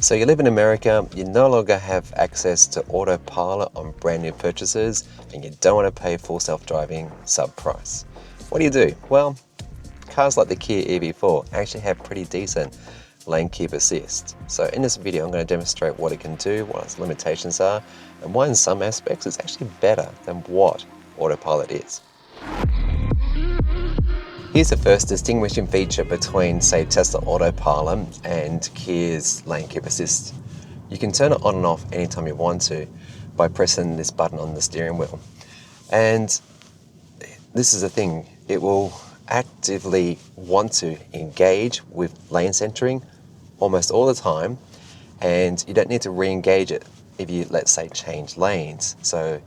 So you live in America, you no longer have access to autopilot on brand new purchases, and you don't want to pay full self-driving sub price. What do? Well, cars like the Kia EV4 actually have pretty decent lane keep assist. So in this video I'm going to demonstrate what it can do, what its limitations are, and why in some aspects it's actually better than what autopilot is. Here's the first distinguishing feature between, say, Tesla Autopilot and Kia's lane keep assist. You can turn it on and off anytime you want to by pressing this button on the steering wheel. And this is the thing, it will actively want to engage with lane centering almost all the time, and you don't need to re-engage it if you, let's say, change lanes. So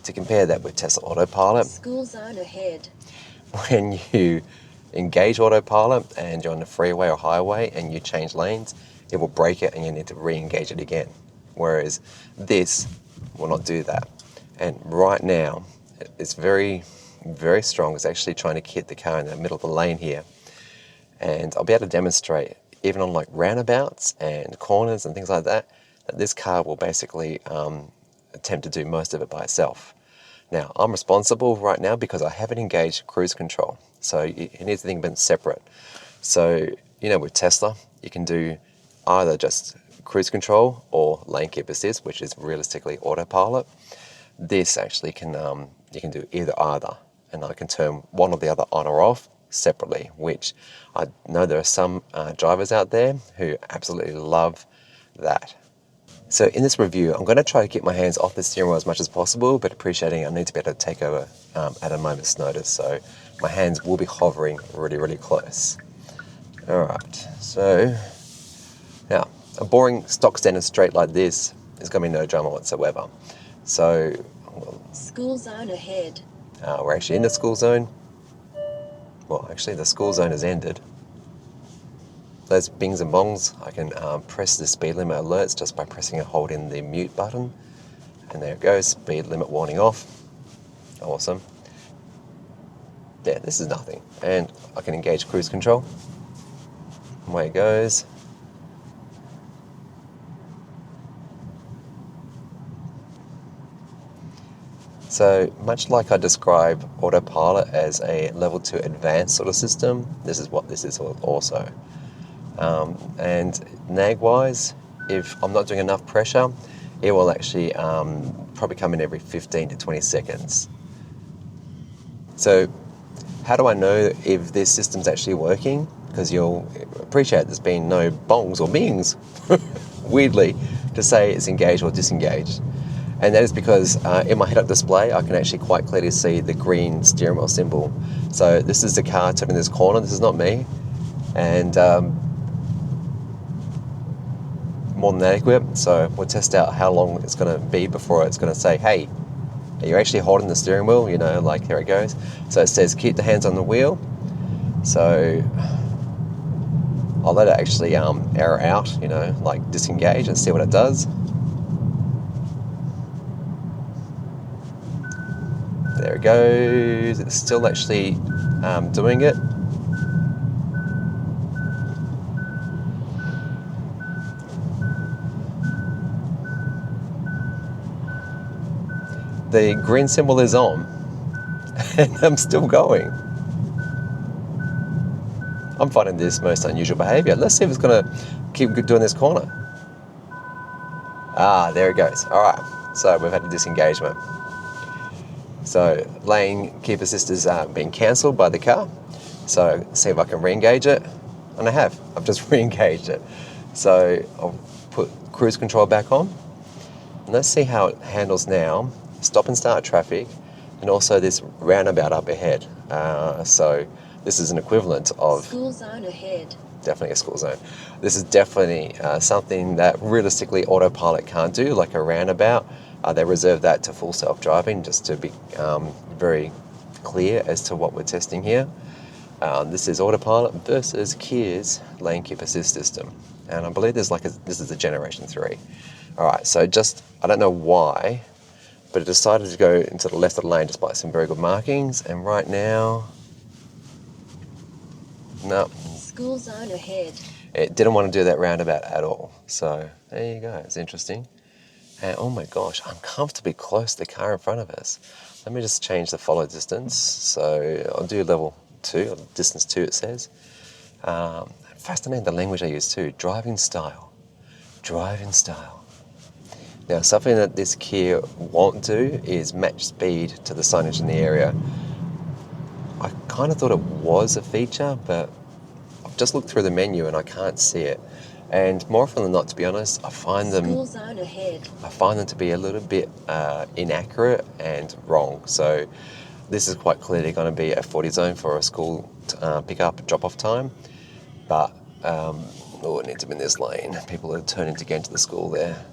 to compare that with Tesla Autopilot, school zone ahead. When you engage autopilot and you're on the freeway or highway and you change lanes, it will break it and you need to re-engage it again. Whereas this will not do that. And right now, it's very, very strong. It's actually trying to hit the car in the middle of the lane here. And I'll be able to demonstrate, even on like roundabouts and corners and things like that, that this car will basically attempt to do most of it by itself. Now, I'm responsible right now because I haven't engaged cruise control. So you need to think of it separate. So, with Tesla, you can do either just cruise control or lane keep assist, which is realistically autopilot. This actually can, you can do either. And I can turn one or the other on or off separately, which I know there are some drivers out there who absolutely love that. So in this review, I'm going to try to keep my hands off the steering wheel as much as possible, but appreciating I need to be able to take over at a moment's notice. So my hands will be hovering really, really close. All right, so now a boring stock standard straight like this is going to be no drama whatsoever. So School zone ahead. We're actually in the school zone. Well, actually the school zone has ended. Those bings and bongs, I can press the speed limit alerts just by pressing and holding the mute button. And there it goes, speed limit warning off. Awesome. Yeah, this is nothing. And I can engage cruise control. Away it goes. So much like I describe autopilot as a level 2 advanced sort of system, this is what this is also. And nag-wise, if I'm not doing enough pressure, it will actually probably come in every 15 to 20 seconds. So how do I know if this system's actually working? Because you'll appreciate there's been no bongs or bings, weirdly, to say it's engaged or disengaged. And that is because in my head-up display, I can actually quite clearly see the green steering wheel symbol. So this is the car turning this corner, this is not me. And more than adequate, so we'll test out how long it's going to be before it's going to say, hey, are you actually holding the steering wheel? Like here it goes. So it says keep the hands on the wheel. So I'll let it actually error out, like disengage and see what it does. There it goes. It's still actually doing it. The green symbol is on, and I'm still going. I'm finding this most unusual behavior. Let's see if it's going to keep doing this corner. There it goes. All right, so we've had a disengagement. So lane keep assist is being cancelled by the car. So see if I can re-engage it, and I have. I've just re-engaged it. So I'll put cruise control back on, and let's see how it handles now. Stop and start traffic, and also this roundabout up ahead. So this is an equivalent of school zone ahead. Definitely a school zone. This is definitely something that realistically autopilot can't do, like a roundabout. They reserve that to full self-driving, just to be very clear as to what we're testing here. This is autopilot versus Kia's lane keep assist system, and I believe this is a generation 3. All right, so I don't know why, but it decided to go into the left of the lane despite some very good markings, and right now, no. School zone ahead. It didn't want to do that roundabout at all. So there you go, it's interesting. And oh my gosh, uncomfortably close to the car in front of us. Let me just change the follow distance. So I'll do level 2, or distance 2 it says. Fascinating the language I use too, driving style. Driving style. Now something that this Kia won't do is match speed to the signage in the area. I kind of thought it was a feature, but I've just looked through the menu and I can't see it. And more often than not, to be honest, I find them to be a little bit inaccurate and wrong. So this is quite clearly going to be a 40 zone for a school pick-up drop-off time. But, it needs to be in this lane. People are turning to get into the school there.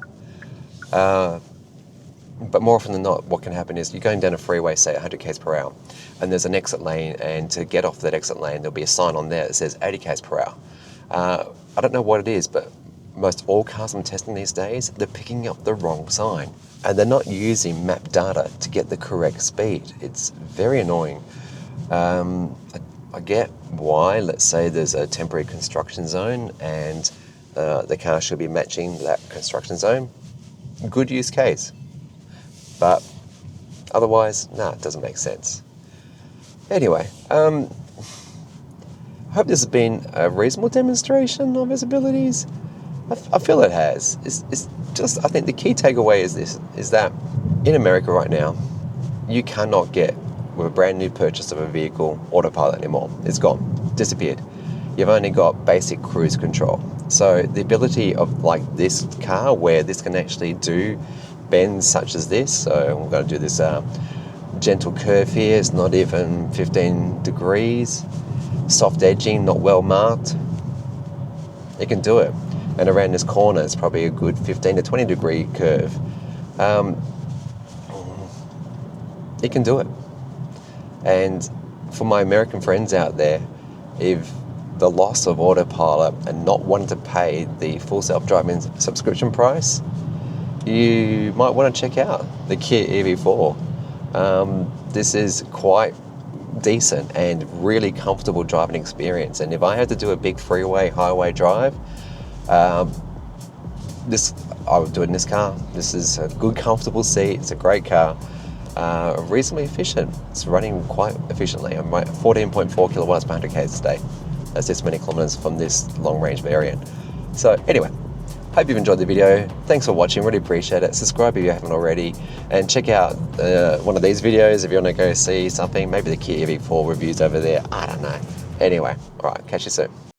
But more often than not, what can happen is you're going down a freeway, say 100 k's per hour, and there's an exit lane, and to get off that exit lane, there'll be a sign on there that says 80 k's per hour. I don't know what it is, but most all cars I'm testing these days, they're picking up the wrong sign. And they're not using map data to get the correct speed. It's very annoying. I get why, let's say there's a temporary construction zone and the car should be matching that construction zone. Good use case. But otherwise, it doesn't make sense. Anyway, I hope this has been a reasonable demonstration of his abilities. I feel it has. It's just, I think the key takeaway is this, is that in America right now, you cannot get, with a brand new purchase of a vehicle, autopilot anymore. It's gone, disappeared. You've only got basic cruise control. So the ability of like this car, where this can actually do bends such as this, so we're going to do this gentle curve here, it's not even 15 degrees, soft edging, not well marked, it can do it. And around this corner it's probably a good 15 to 20 degree curve. It can do it. And for my American friends out there, if the loss of autopilot and not wanting to pay the full self-driving subscription price, you might want to check out the Kia EV4. This is quite decent and really comfortable driving experience. And if I had to do a big freeway, highway drive, I would do it in this car. This is a good, comfortable seat. It's a great car. Reasonably efficient. It's running quite efficiently. I'm at 14.4 kilowatts per 100 k's today. That's this many kilometers from this long-range variant. So anyway, hope you've enjoyed the video. Thanks for watching, really appreciate it. Subscribe if you haven't already, and check out one of these videos if you want to go see something, maybe the Kia EV4 reviews over there, I don't know. Anyway, alright, catch you soon.